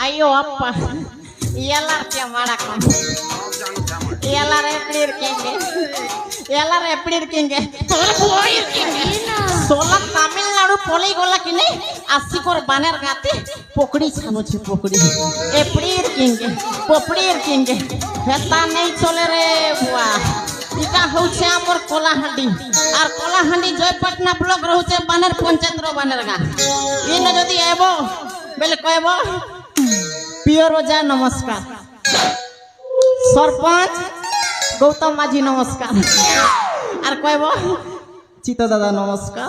ಅಯ್ಯೋ ಅಪ್ಪ ಎಲ್ಲಾರ್ಕೆ ಮಾಡಕ್ಕ எல்லாரும் எப்படி இருக்கீங்க எல்லாரும் எப்படி இருக்கீங்க सोलह तमिलनाडु पोली गोला किने 80 कोर बानेर गाते पोकड़ी छानुछे पोकड़ी एपड़ी इरकिंगे पोपड़ी इरकिंगे हेता नहीं चले रे बुआ इटा होछे हमर कोलाहांडी আর কোলাহান্ডি জয়পাটনা ব্লক রহুছে বানের পঞ্চায়েত বানের গা ইন যদি এবো বেলে কইবো পিওর ওজা নমস্কার सरपंच गौतम माझी नमस्कार और कहब चित दादा नमस्कार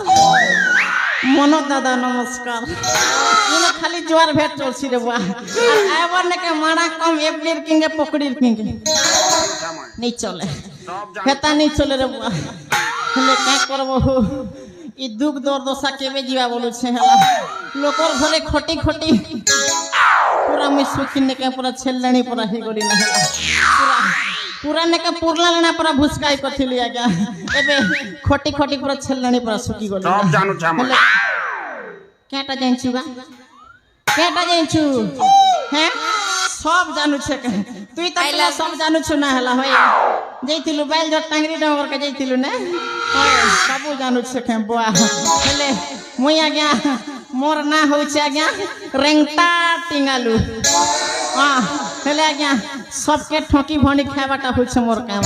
मनोज दादा नमस्कार इन खाली जोर भेट चलसी रे बुआ आइबर ने के माड़ा कम एप्लिर किंगे पकड़ीर किंगे नहीं चले हेता नहीं चले रे बुआ हले का करबो ई दुख दुर्दशा केबे जीवा बोलु छे हला लोकर घरे खटी खटी पूरा मैं सुखी ने के पूरा छेलणी पूरा ही गोली ना पूरा पूरा ने के पुरला लेना पूरा भुसकाई कथिली आ गया एबे खटी खटी पूरा छेलणी पूरा सुखी गोली सब जानु छाम केटा जाइछुगा केटा जाइछु हैं सब जानु छे के तुई त पहले सब जानु छु ना हला होय जइतिलु बैल जो टांगरी डोंगर के जइतिलु ने सब जानु छे के बुआ हेले मुई आ गया मोर ना होछे आज्ञा रेंगटा टिंगालू हां हेले आज्ञा सबके ठोकी भणी खाबाटा होछे मोर काम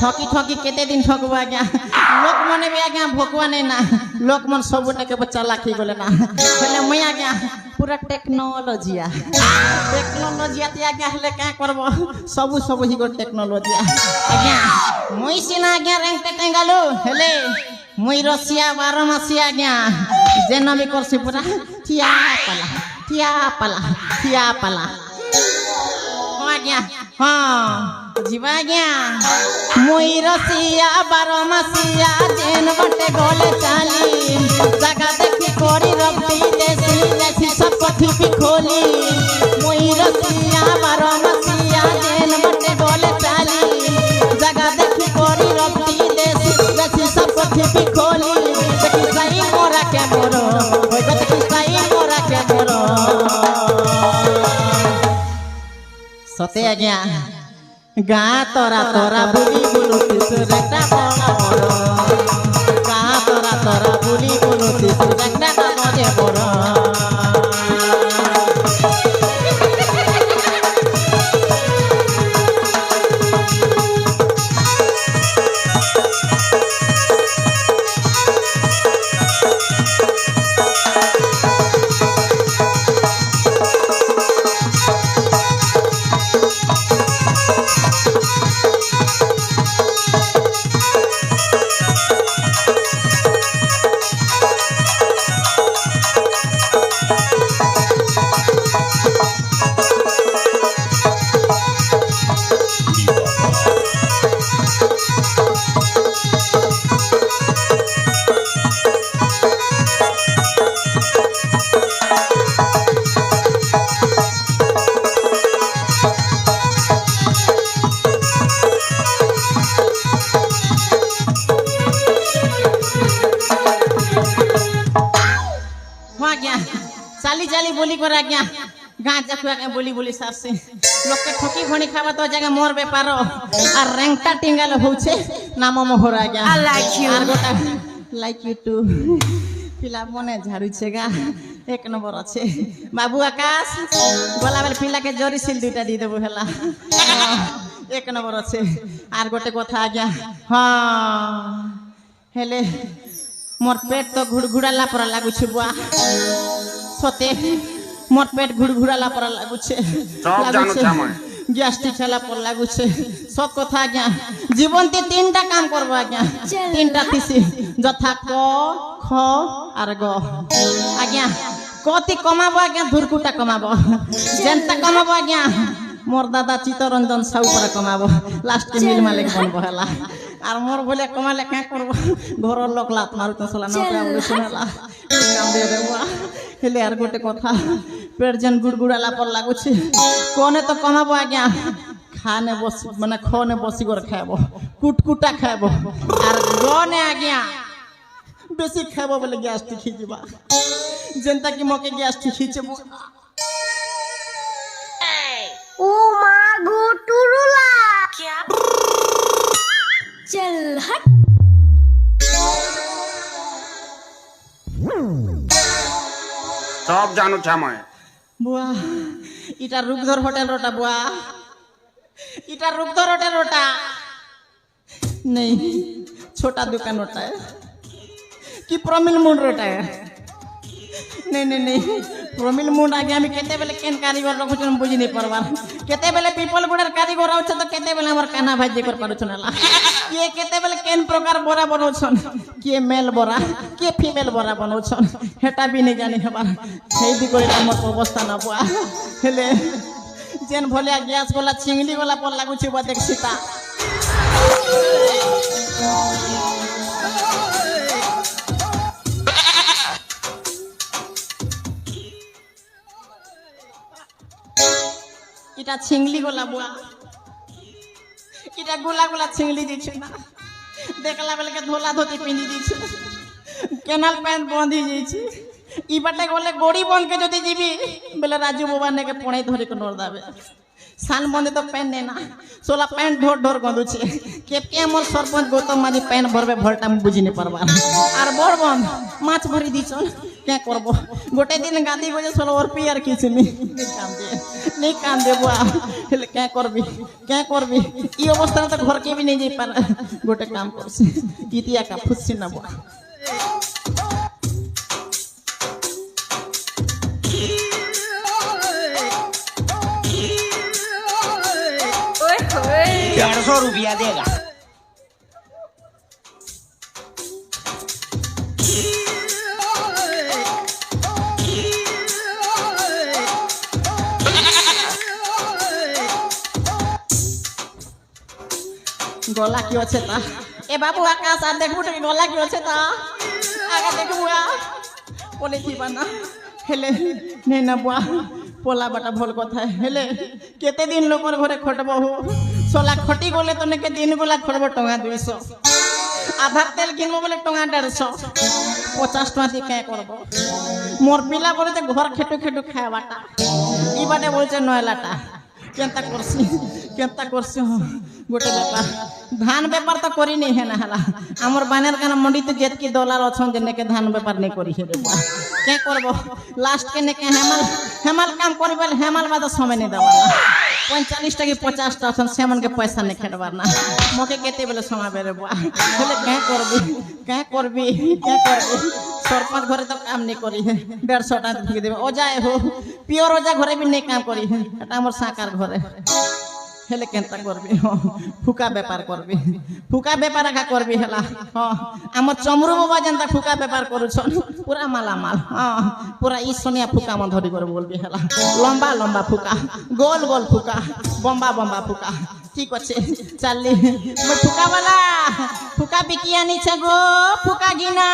ठोकी ठोकी केते दिन ठोकबो आज्ञा लोक मने भी आज्ञा भोकवा नै ना लोक मन सबटा के बच्चा लाखी गले ना हेले मैं आज्ञा पूरा टेक्नोलॉजीया ते आज्ञा हेले का करबो सब ही गो टेक्नोलॉजीया आज्ञा moi सिना आज्ञा रेंगटा टिंगालू हेले मुई रसिया 12 मासिया आज्ञा जेन भी करसी पूरा थिया पाला आज्ञा हां जीवा आज्ञा मुई रसिया 12 मासिया जेन बटे गोले चाली जगह देखी कोरी रब्बी देसी देसी सब पथी भी खोली मुई रसिया 12 मासिया जेन बटे गोले चाली जगह देखी कोरी रब्बी देसी देसी सब पथी भी खोली देखी सही मोरा के मोरो होय देखी सही मोरा के मोरो सते आज्ञा गा तोरा तोरा बुली बुलु तिसरेटा बड़ा मोरो गा तोरा तोरा बुली बुलु तिसरेटा बड़ा मोरो चाली चाली बोली कर आज्ञा गाँ जखुआ के बोली बोली सासे लोग के ठोकी भणी खावा तो जगह मोर बेपार और रेंगटा टिंगाल होछे नाम मोहर आज्ञा आई लाइक यू और गोटा लाइक यू टू पिला मने झाड़ू छेगा एक नंबर আছে बाबू आकाश बोला बेल पिला के जोरी सिल दुटा दी देबो हला एक नंबर আছে और गोटे कथा आज्ञा हां हेले मोर पेट तो घुड़घुड़ाला पर लागु छ बुआ सते मोर पेट घुड़घुड़ाला पर लागु छ सब जानो छ मैं गैस्ट्रिक छला पर लागु छ सब कथा आज्ञा जीवन ते तीनटा काम करबो आज्ञा तीनटा तिसी जथा क ख आर ग आज्ञा कति कमाबो आज्ञा धुरकुटा कमाबो जेनता कमाबो आज्ञा मोर दादा चित्तरंजन साहू पर कमाबो लास्ट के मिल मालिक बनबो हला আর মোর বলে কমালে কা করব ঘরর লোক লাত মারু তো সলা না বলে শুনালা কাম দে দেবা হেলে আর গোটে কথা পেট যেন গুড়গুড়ালা পর লাগুছে কোনে তো কমাবো আজ্ঞা खाने बस माने खोने बसी कर खाबो कुटकुटा खाबो और गने आज्ञा বেশি খাইব বলে গ্যাস্ট্রিক হয়ে যেনটা কি মকে গ্যাস্ট্রিক হয়েছে ও মা গো টুরুলা क्या चल हट সব জানো ছামায় বুয়া এটা রূপধর হোটেল रोटा बुआ इटा रूपधर होटल रोटा नहीं छोटा दुकान होता है कि प्रमिल मुंड रोटा है नहीं नहीं नहीं प्रमिल मुंड आगे हमें केते बेले केन कारीगर रखु छन बुझी नहीं परबार केते बेले पीपल गुडर कारीगर आउ छ तो केते बेले हमर काना भाजी कर पारु छनला ये केते बेले केन प्रकार बोरा बनौ छन के मेल बोरा के फीमेल बोरा बनौ छन हेटा भी नहीं जानी हमार सेई दि करे हमर अवस्था ना बुआ हेले जेन भलिया गैस गोला चिंगली गोला पर लागु छी बा देख सीता इटा चिंगली गोला बुआ इटा गोला गोला चिंगली दी छी ना देखला बेले के धोला धोती पिंदी दी छी केनाल पैंट बांधी जाई छी ई बाटे गोले गोड़ी बंद के जदी जीबी बेले राजू बाबा ने के पणे धरि के नोर दाबे सान बंदे तो पैन नेना सोला पैंट ढोर ढोर गंदु छी के मोर सरपंच गौतम माजी पैन भरबे भरटा बुझी नहीं परबा आर बोर बंद माछ भरी दी छन क्या करबो गोटे दिन गादी बजे सोलो और पियर किछ नहीं काम दे बुआ हेले क्या करबी ई अवस्था तो घर के भी नहीं जाई पर गोटे काम करसी इतिया का फुससी ना बुआ ₹150 देगा गला की अच्छे ता ए बाबू आकाश आ देखबू तो गला की अच्छे ता आगा देखबू आ पोले थी बना हेले ने ना बुआ पोला बटा भोल कथा हेले केते दिन लोकर घरे खटबो हो सोला खटी गोले तो ने के दिन गोला खटबो टंगा 200 आधा तेल किनबो बोले टंगा 150 50 टका दी काय करबो मोर पिला बोले ते घर खेटू खेटू खाय बाटा ई बाटे बोलছে नयलाटा केनता करसी गोटे बेपार धान बेपार तो करी नहीं है ना हला हमर बानर काना मंडी तो जेत की डॉलर अछन जने के धान बेपार नहीं करी है रे के करबो लास्ट के ने के हेमल काम करी बेल हेमल बाद समय नहीं देवाना 45 टका 50 टका अछन सेमन के पैसा नहीं खेडवाना मोके केते बेले समय बेरे बुआ बोले के करबी सरपंच घरे तो काम नहीं करी है 150 टका दे देबे ओ जाए हो प्योर ओजा घरे भी नहीं काम करी है एटा हमर साकार घरे हेले केनता करबी फुका व्यापार करबी फुका व्यापार का करबी हला हां हमर चमरू बाबा जनता फुका व्यापार करू छन पूरा माला माल हां पूरा ई सोनिया फुका मन धरी कर बोलबी हला लंबा लंबा फुका गोल गोल फुका बम्बा बम्बा फुका ठीक আছে चलली मैं फुका वाला फुका बिकिया नहीं छ गो फुका गिना